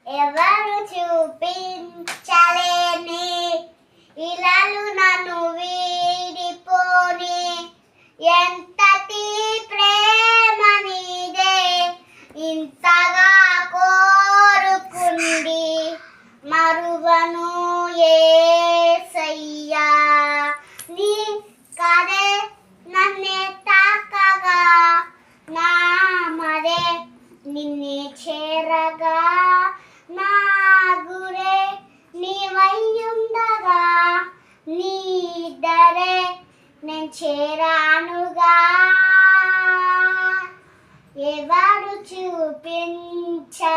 ఎవరు చూపించలేని ఇలాలు నన్ను వీడిపోని ఎంతటి ప్రేమ నీదే ఇంతగా కోరుకుంది మరువను యేసయ్యా నీ కదే నన్నే తాకగా నా మదే నిన్నే చేరగా నా గురే నీవయ్యుండగా నీ దరే నేను చేరానుగా ఎవరు చూపించలేని